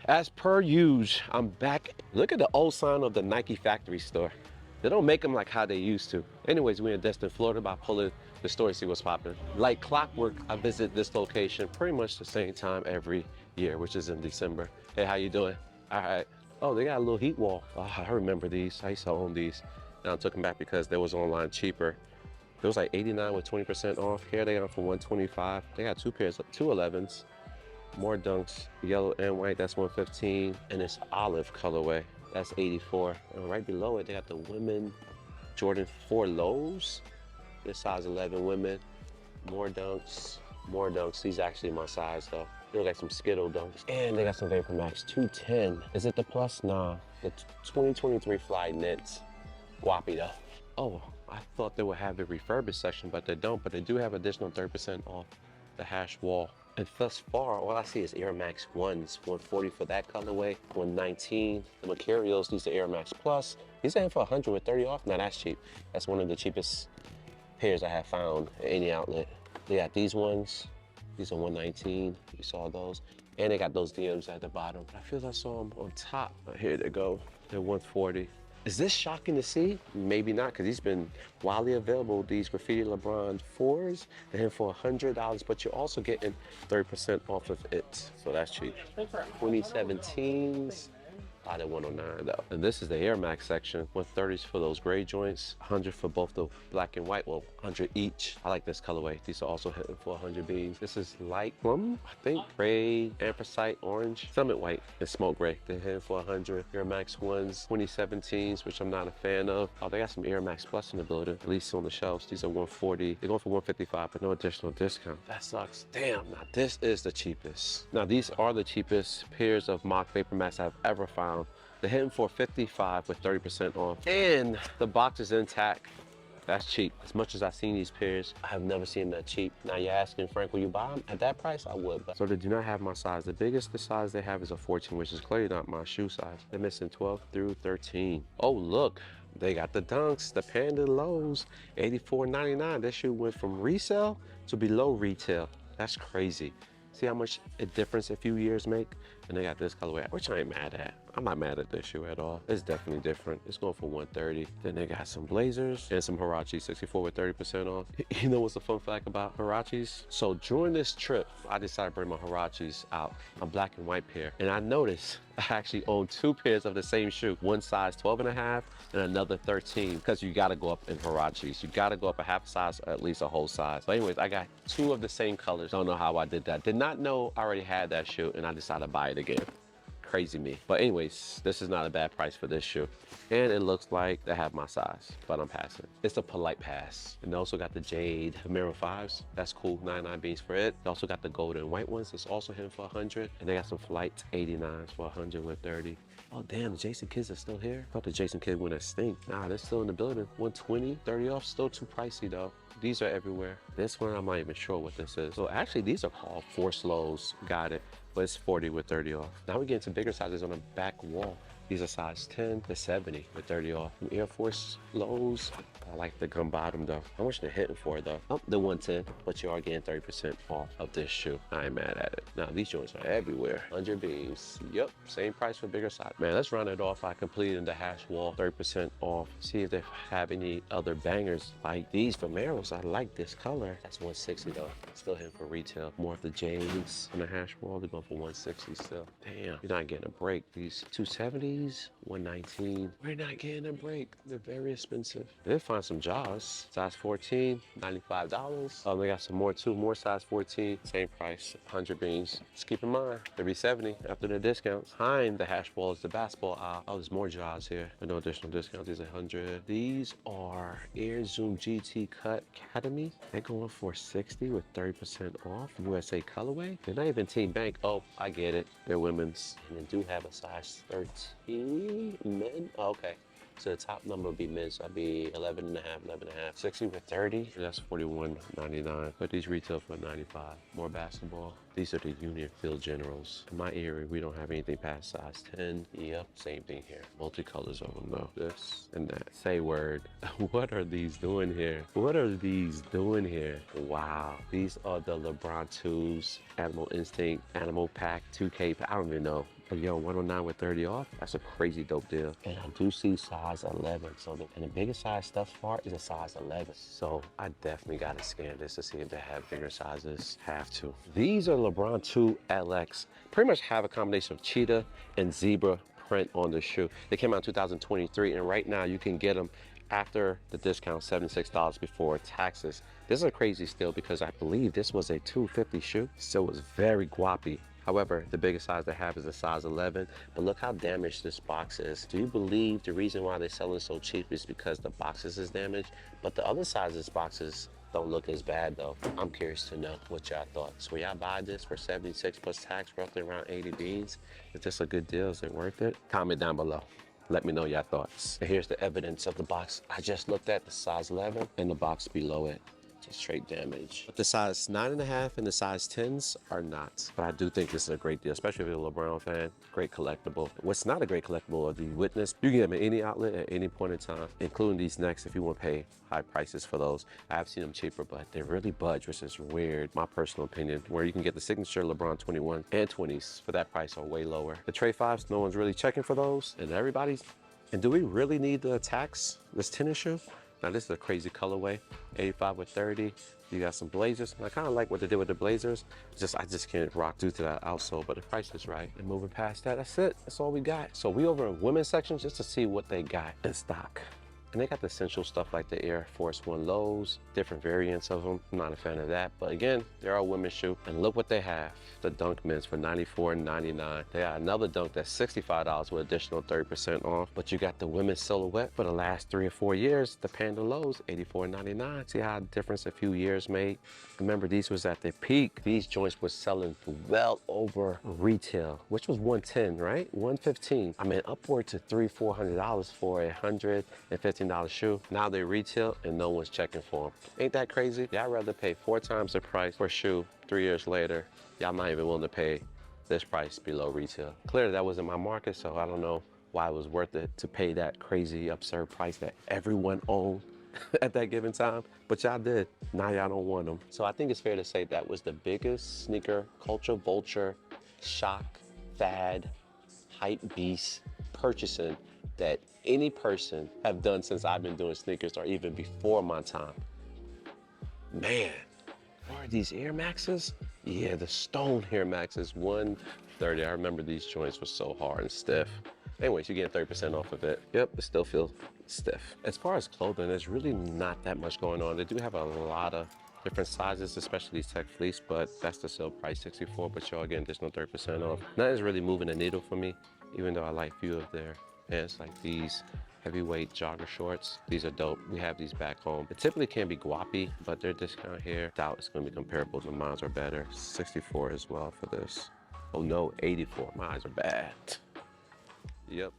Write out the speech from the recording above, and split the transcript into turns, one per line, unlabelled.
As per usual, I'm back. Look at the old sign of the Nike factory store. They don't make them like how they used to. Anyways, we're in Destin, Florida, about pulling the store and see what's popping. Like clockwork, I visit this location pretty much the same time every year, which is in December. Hey, how you doing? All right. Oh, they got a little heat wall. Oh, I remember these. I used to own these. Now I took them back because they was online cheaper. It was like 89 with 20% off. Here they are for 125. They got two pairs, two 11s. More dunks, yellow and white, that's 115. And it's olive colorway, that's 84. And right below it, they got the women Jordan 4 lows. This size 11 women. More dunks, more dunks. These actually my size though. They look like some Skittle dunks. And they got some Vapor Max 210. Is it the plus? Nah, the 2023 Fly Knits. Whoppy though. Oh, I thought they would have the refurbished section, but they don't. But they do have additional 30% off the hash wall. And thus far, all I see is Air Max 1s, 140 for that colorway, 119. The materials, these are Air Max Plus. These are in for 100 with 30 off. Now that's cheap. That's one of the cheapest pairs I have found at any outlet. They got these ones. These are 119. You saw those. And they got those DMs at the bottom. I feel I saw them on top. Here they go. They're 140. Is this shocking to see? Maybe not, because these been widely available, these Graffiti LeBron 4s. They're in for $100, but you're also getting 30% off of it. So that's cheap. 2017s, out at 109 though. And this is the Air Max section. 130s for those gray joints, 100 for both the black and white, well, 100 each. I like this colorway. These are also hitting for 100 beans. This is light plum, I think. Gray, anthracite, orange, summit white, and smoke gray. They're hitting for 100. Air Max ones, 2017s, which I'm not a fan of. Oh, they got some Air Max Plus in the building, at least on the shelves. These are 140. They're going for 155, but no additional discount. That sucks. Damn, now this is the cheapest. Now these are the cheapest pairs of mock Vapor Max I've ever found. They're hitting for 55 with 30% off. And the box is intact. That's cheap. As much as I've seen these pairs, I have never seen that cheap. Now you're asking, Frank, will you buy them? At that price, I would. But so they do not have my size. The biggest the size they have is a 14, which is clearly not my shoe size. They're missing 12 through 13. Oh, look. They got the dunks, the Panda lows, $84.99. This shoe went from resale to below retail. That's crazy. See how much a difference a few years make? And they got this colorway, which I ain't mad at. I'm not mad at this shoe at all. It's definitely different. It's going for 130. Then they got some blazers and some Huaraches, 64 with 30% off. You know what's a fun fact about Huaraches? So during this trip, I decided to bring my Huaraches out, a black and white pair. And I noticed I actually own two pairs of the same shoe, one size 12 and a half and another 13, because you gotta go up in Huaraches. You gotta go up a half size or at least a whole size. But anyways, I got two of the same colors. Don't know how I did that. Did not know I already had that shoe and I decided to buy it again. Crazy me. But anyways, this is not a bad price for this shoe. And it looks like they have my size, but I'm passing. It's a polite pass. And they also got the Jade Mirror 5s. That's cool, 99 beans for it. They also got the gold and white ones. It's also hitting for 100. And they got some Flight 89s for 100 with 30. Oh damn, the Jason Kids are still here? I thought the Jason Kid went extinct. Nah, they're still in the building. 120, 30 off, still too pricey though. These are everywhere. This one, I'm not even sure what this is. So actually, these are called Force Lows. Got it. But it's 40 with 30 off. Now we get into bigger sizes on the back wall. These are size 10 to 70 with 30 off. Air Force Lows. I like the gum bottom though. How much they're hitting for though? Oh, the 110, but you are getting 30% off of this shoe. I ain't mad at it. Now these joints are everywhere. 100 beams. Yep, same price for bigger size. Man, let's round it off. I completed the hash wall, 30% off. See if they have any other bangers like these Vomeros. I like this color. That's 160 though. Still hitting for retail. More of the Jades on the hash wall. They're going for 160 still. Damn, you're not getting a break. These 270s, 119. We're not getting a break. They're very expensive. They'll find some Jaws. Size 14, $95. They got some more too. More size 14, same price, 100 beans. Just keep in mind, they'll be 70 after the discounts. Behind the hash wall is the basketball aisle. Oh, there's more Jaws here, but no additional discounts. These are 100. These are Air Zoom GT Cut Academy. They're going for 60 with 30% off. USA colorway. They're not even Team Bank. Oh, I get it. They're women's. And they do have a size 13 men. Oh, okay. So the top number would be men's, so I'd be 11 and a half, 11 and a half. 60 with 30, that's $41.99. But these retail for $95. More basketball. These are the Union Field Generals. In my area, we don't have anything past size 10. Yep, same thing here. Multicolors of them though. This and that. Say word. What are these doing here? What are these doing here? Wow. These are the LeBron 2s, Animal Instinct, Animal Pack, 2K. I don't even know. But yo, 109 with 30 off, that's a crazy dope deal. And I do see size 11. So and the biggest size thus far is a size 11. So I definitely gotta scan this to see if they have bigger sizes. Have to. These are LeBron 2 LX. Pretty much have a combination of cheetah and zebra print on the shoe. They came out in 2023, and right now you can get them after the discount, $76 before taxes. This is a crazy steal because I believe this was a $250 shoe, so it was very guappy. However, the biggest size they have is a size 11, but look how damaged this box is. Do you believe the reason why they're selling so cheap is because the boxes is damaged? But the other sizes boxes don't look as bad though. I'm curious to know what y'all thought. So y'all buy this for 76 plus tax, roughly around 80 beans. Is this a good deal? Is it worth it? Comment down below. Let me know your thoughts. And here's the evidence of the box I just looked at, the size 11 and the box below it. Just straight damage. But the size 9.5 and the size 10s are not. But I do think this is a great deal, especially if you're a LeBron fan. Great collectible. What's not a great collectible are the Witness. You can get them at any outlet at any point in time, including these next if you want to pay high prices for those. I have seen them cheaper, but they really budge, which is weird. My personal opinion, where you can get the signature LeBron 21 and 20s for that price are way lower. The Trey 5s, no one's really checking for those, and everybody's. And do we really need the tax, this tennis shoe? Now this is a crazy colorway, 85 with 30. You got some blazers. And I kind of like what they did with the blazers. I just can't rock due to that outsole, but the price is right. And moving past that, that's it. That's all we got. So we over in women's section just to see what they got in stock. And they got the essential stuff like the Air Force One lows, different variants of them. I'm not a fan of that, but again, they're all women's shoe. And look what they have. The Dunk Men's for $94.99. They got another Dunk that's $65 with additional 30% off. But you got the women's silhouette for the last 3 or 4 years. The Panda lows, $84.99. See how difference a few years made? Remember, these was at their peak. These joints were selling for well over retail, which was $110, right? $115. I mean, upward to $300-400 for a $115 shoe. Now they retail and no one's checking for them. Ain't that crazy? Y'all rather pay 4 times the price for a shoe 3 years later. Y'all not even willing to pay this price below retail. Clearly that wasn't my market, so I don't know why it was worth it to pay that crazy absurd price that everyone owned at that given time, but y'all did. Now y'all don't want them. So I think it's fair to say that was the biggest sneaker culture vulture shock fad hype beast purchasing that any person have done since I've been doing sneakers or even before my time. Man, what are these Air Maxes? Yeah, the Stone Air Maxes, 130. I remember these joints were so hard and stiff. Anyways, you get 30% off of it. Yep, it still feels stiff. As far as clothing, there's really not that much going on. They do have a lot of different sizes, especially these tech fleece, but that's the sale price, $64, but y'all get additional 30% off. That is really moving the needle for me, even though I like a few of their pants like these heavyweight jogger shorts. These are dope. We have these back home. It typically can be guappy, but their discount here, doubt it's gonna be comparable. The mines are better. 64 as well for this. Oh no, 84. My eyes are bad. Yep.